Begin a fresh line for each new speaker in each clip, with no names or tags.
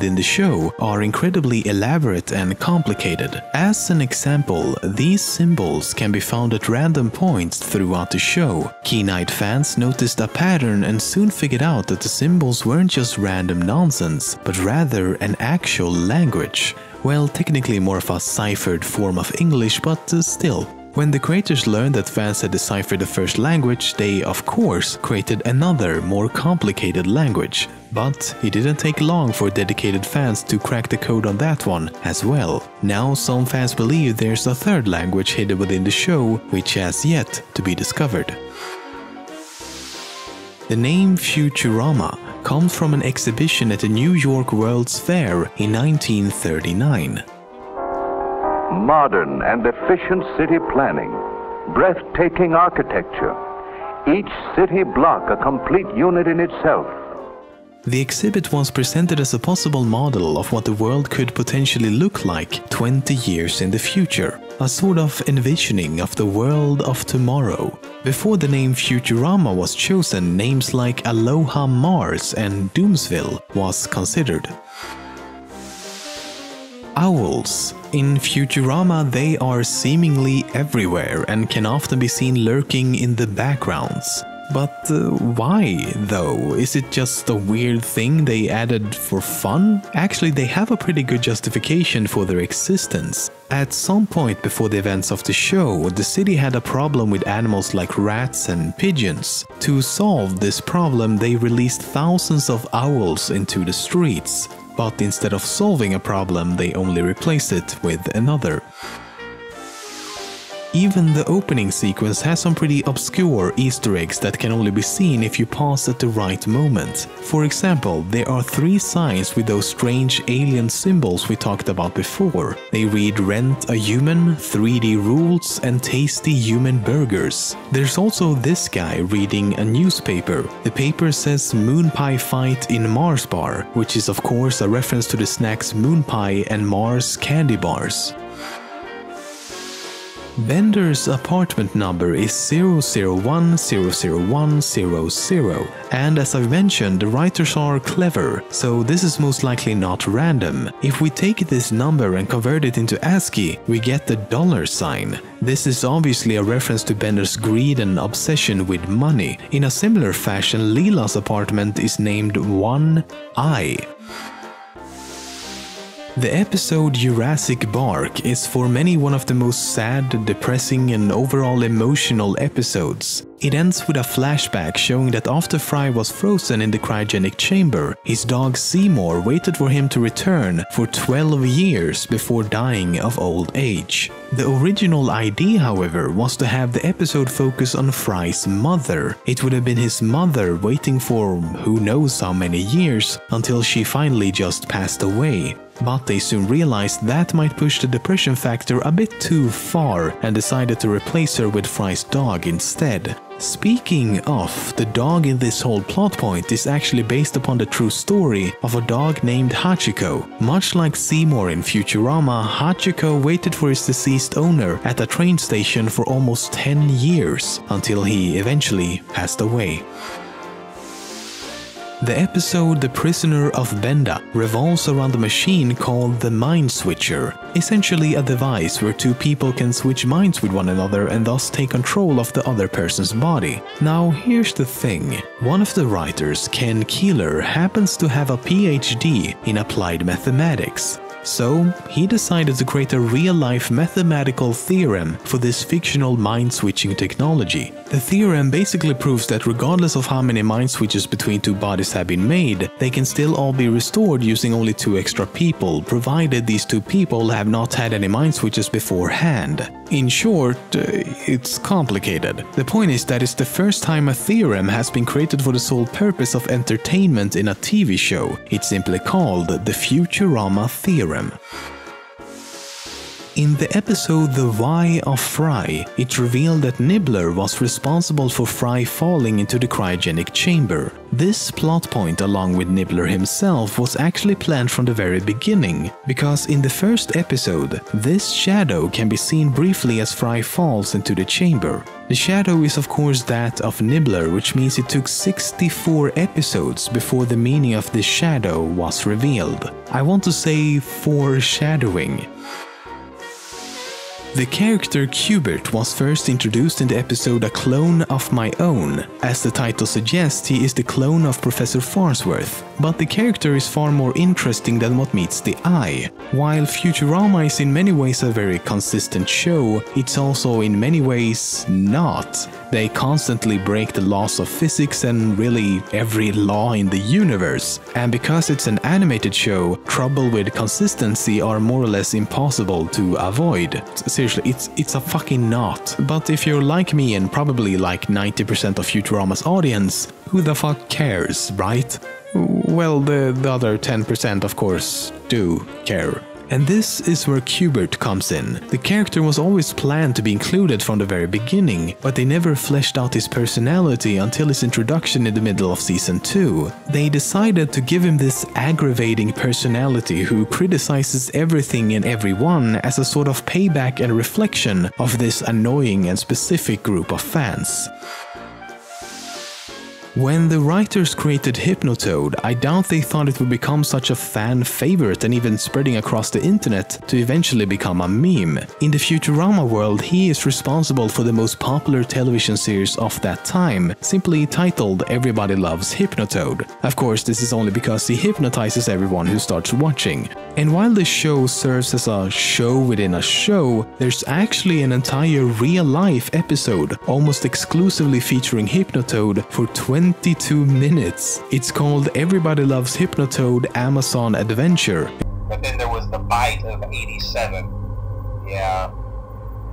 in the show are incredibly elaborate and complicated. As an example, these symbols can be found at random points throughout the show. Keen-eyed fans noticed a pattern and soon figured out that the symbols weren't just random nonsense, but rather an actual language. Well, technically more of a ciphered form of English, but still. When the creators learned that fans had deciphered the first language, they, of course, created another, more complicated language. But it didn't take long for dedicated fans to crack the code on that one as well. Now some fans believe there's a third language hidden within the show, which has yet to be discovered. The name Futurama comes from an exhibition at the New York World's Fair in 1939.
Modern and efficient city planning, breathtaking architecture, each city block a complete unit in itself.
The exhibit was presented as a possible model of what the world could potentially look like 20 years in the future, a sort of envisioning of the world of tomorrow. Before the name Futurama was chosen, names like Aloha Mars and Doomsville was considered. Owls. In Futurama, they are seemingly everywhere and can often be seen lurking in the backgrounds. But why, though? Is it just a weird thing they added for fun? Actually, they have a pretty good justification for their existence. At some point before the events of the show, the city had a problem with animals like rats and pigeons. To solve this problem, they released thousands of owls into the streets. But instead of solving a problem, they only replaced it with another. Even the opening sequence has some pretty obscure Easter eggs that can only be seen if you pause at the right moment. For example, there are 3 signs with those strange alien symbols we talked about before. They read "Rent a Human," "3D Rules," and "Tasty Human Burgers." There's also this guy reading a newspaper. The paper says "Moon Pie Fight in Mars Bar," which is of course a reference to the snacks Moon Pie and Mars candy bars. Bender's apartment number is 001-001-00, and as I've mentioned, the writers are clever, so this is most likely not random. If we take this number and convert it into ASCII, we get the $sign. This is obviously a reference to Bender's greed and obsession with money. In a similar fashion, Leela's apartment is named 1I. The episode Jurassic Bark is for many one of the most sad, depressing and overall emotional episodes. It ends with a flashback showing that after Fry was frozen in the cryogenic chamber, his dog Seymour waited for him to return for 12 years before dying of old age. The original idea, however, was to have the episode focus on Fry's mother. It would have been his mother waiting for who knows how many years until she finally just passed away. But they soon realized that might push the depression factor a bit too far and decided to replace her with Fry's dog instead. Speaking of, the dog in this whole plot point is actually based upon the true story of a dog named Hachiko. Much like Seymour in Futurama, Hachiko waited for his deceased owner at a train station for almost 10 years until he eventually passed away. The episode The Prisoner of Benda revolves around a machine called the Mind Switcher, essentially a device where 2 people can switch minds with one another and thus take control of the other person's body. Now here's the thing, one of the writers, Ken Keeler, happens to have a PhD in applied mathematics. So, he decided to create a real-life mathematical theorem for this fictional mind-switching technology. The theorem basically proves that regardless of how many mind switches between 2 bodies have been made, they can still all be restored using only 2 extra people, provided these 2 people have not had any mind switches beforehand. In short, it's complicated. The point is that it's the first time a theorem has been created for the sole purpose of entertainment in a TV show. It's simply called the Futurama Theorem. In the episode The Why of Fry, it revealed that Nibbler was responsible for Fry falling into the cryogenic chamber. This plot point, along with Nibbler himself, was actually planned from the very beginning, because in the first episode, this shadow can be seen briefly as Fry falls into the chamber. The shadow is of course that of Nibbler, which means it took 64 episodes before the meaning of this shadow was revealed. I want to say foreshadowing. The character Qbert was first introduced in the episode A Clone of My Own. As the title suggests, he is the clone of Professor Farnsworth, but the character is far more interesting than what meets the eye. While Futurama is in many ways a very consistent show, it's also in many ways not. They constantly break the laws of physics and really every law in the universe. And because it's an animated show, trouble with consistency are more or less impossible to avoid. Seriously, it's a fucking knot. But if you're like me and probably like 90% of Futurama's audience, who the fuck cares, right? Well, the other 10% of course do care. And this is where Qbert comes in. The character was always planned to be included from the very beginning, but they never fleshed out his personality until his introduction in the middle of season 2. They decided to give him this aggravating personality who criticizes everything and everyone as a sort of payback and reflection of this annoying and specific group of fans. When the writers created Hypnotoad, I doubt they thought it would become such a fan favorite and even spreading across the internet to eventually become a meme. In the Futurama world, he is responsible for the most popular television series of that time, simply titled Everybody Loves Hypnotoad. Of course, this is only because he hypnotizes everyone who starts watching. And while the show serves as a show within a show, there's actually an entire real-life episode almost exclusively featuring Hypnotoad for 22 minutes. It's called Everybody Loves Hypnotoad Amazon Adventure.
But then there was the bite of 87. Yeah.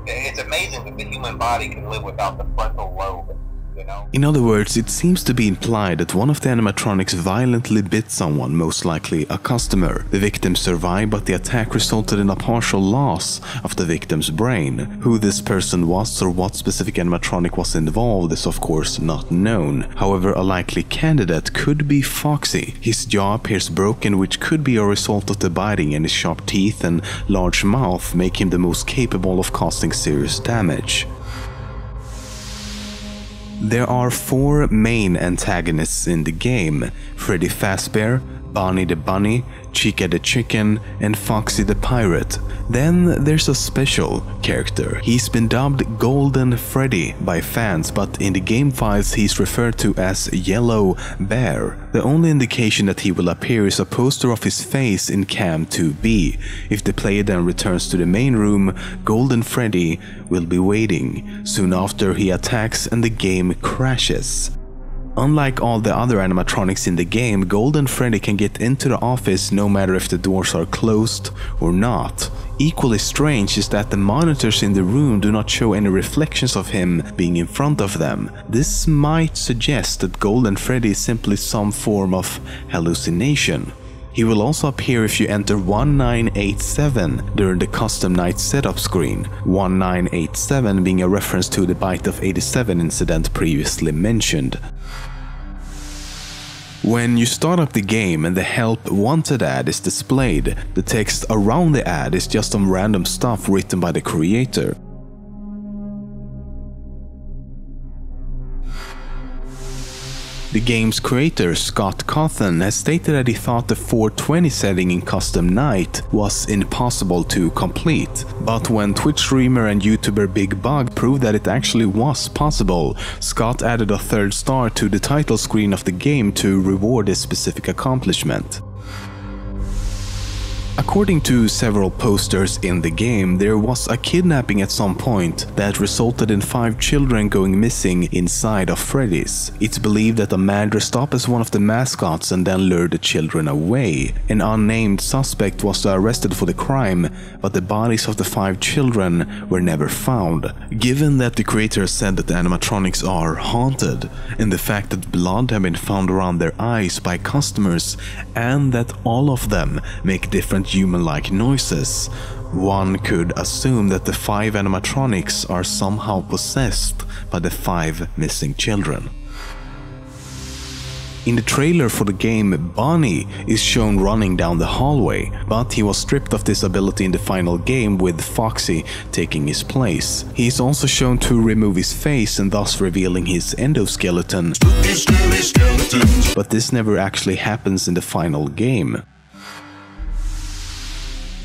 It's amazing that the human body can live without the frontal lobe. You know?
In other words, it seems to be implied that one of the animatronics violently bit someone, most likely a customer. The victim survived, but the attack resulted in a partial loss of the victim's brain. Who this person was or what specific animatronic was involved is of course not known. However, a likely candidate could be Foxy. His jaw appears broken, which could be a result of the biting, and his sharp teeth and large mouth make him the most capable of causing serious damage. There are 4 main antagonists in the game: Freddy Fazbear, Bonnie the Bunny, Chica the Chicken, and Foxy the Pirate. Then there's a special character. He's been dubbed Golden Freddy by fans, but in the game files he's referred to as Yellow Bear. The only indication that he will appear is a poster of his face in Cam 2B. If the player then returns to the main room, Golden Freddy will be waiting. Soon after, he attacks and the game crashes. Unlike all the other animatronics in the game, Golden Freddy can get into the office no matter if the doors are closed or not. Equally strange is that the monitors in the room do not show any reflections of him being in front of them. This might suggest that Golden Freddy is simply some form of hallucination. He will also appear if you enter 1987 during the custom night setup screen, 1987 being a reference to the Bite of 87 incident previously mentioned. When you start up the game and the Help Wanted ad is displayed, the text around the ad is just some random stuff written by the creator. The game's creator, Scott Cawthon, has stated that he thought the 420 setting in Custom Night was impossible to complete. But when Twitch streamer and YouTuber Big Bug proved that it actually was possible, Scott added a 3rd star to the title screen of the game to reward this specific accomplishment. According to several posters in the game, there was a kidnapping at some point that resulted in 5 children going missing inside of Freddy's. It's believed that a man dressed up as one of the mascots and then lured the children away. An unnamed suspect was arrested for the crime, but the bodies of the 5 children were never found. Given that the creator said that the animatronics are haunted, and the fact that blood had been found around their eyes by customers, and that all of them make different different human-like noises, one could assume that the 5 animatronics are somehow possessed by the 5 missing children. In the trailer for the game, Bonnie is shown running down the hallway, but he was stripped of this ability in the final game, with Foxy taking his place. He is also shown to remove his face and thus revealing his endoskeleton, but this never actually happens in the final game.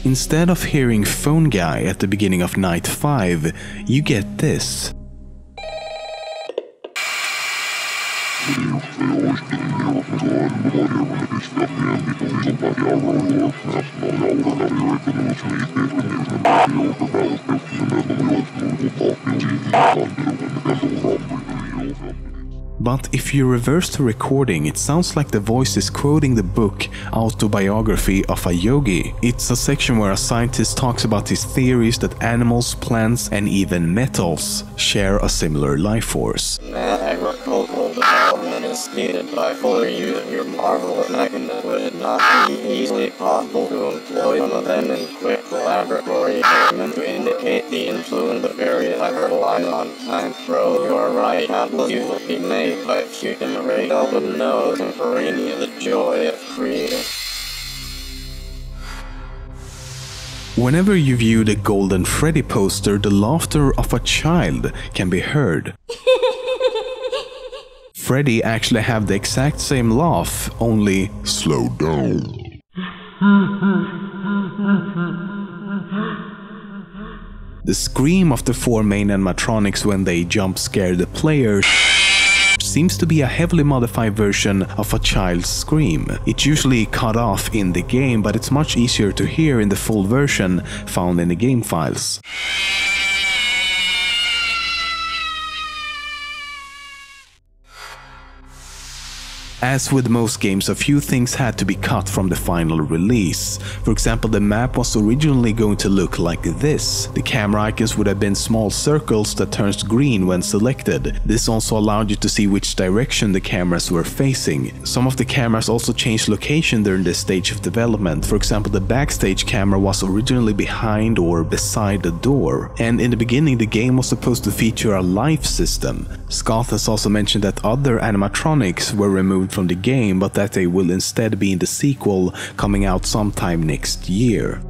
Instead of hearing Phone Guy at the beginning of Night 5, you get this. But if you reverse the recording, it sounds like the voice is quoting the book Autobiography of a Yogi. It's a section where a scientist talks about his theories that animals, plants, and even metals share a similar life force.
Agricultural development is needed by full use of your marvelous mechanism. Would it not be easily possible to employ some of them in quick laboratory experiments to indicate the influence of various hyperlines on plant growth? You are right, countless use will be made by fusion array seldom knows and perennia the joy of creating.
Whenever you view the Golden Freddy poster, the laughter of a child can be heard. Freddy actually have the exact same laugh, only slowed down. The scream of the 4 main animatronics when they jump scare the player seems to be a heavily modified version of a child's scream. It's usually cut off in the game, but it's much easier to hear in the full version found in the game files. As with most games, a few things had to be cut from the final release. For example, the map was originally going to look like this. The camera icons would have been small circles that turns green when selected. This also allowed you to see which direction the cameras were facing. Some of the cameras also changed location during this stage of development. For example, the backstage camera was originally behind or beside the door. And in the beginning, the game was supposed to feature a life system. Scott has also mentioned that other animatronics were removed from the game, but that they will instead be in the sequel coming out sometime next year.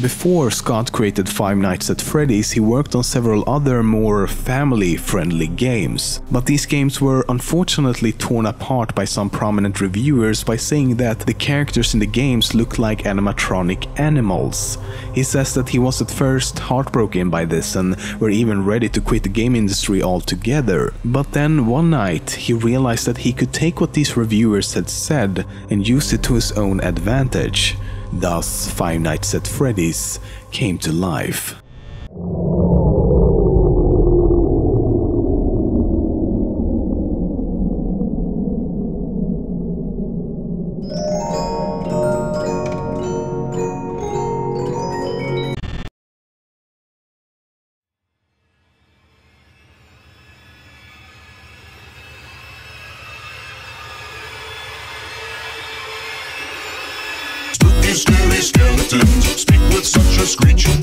Before Scott created Five Nights at Freddy's, he worked on several other more family-friendly games. But these games were unfortunately torn apart by some prominent reviewers by saying that the characters in the games look like animatronic animals. He says that he was at first heartbroken by this and were even ready to quit the game industry altogether. But then one night he realized that he could take what these reviewers had said and use it to his own advantage. Thus, Five Nights at Freddy's came to life.
Scary skeletons speak with such a screech.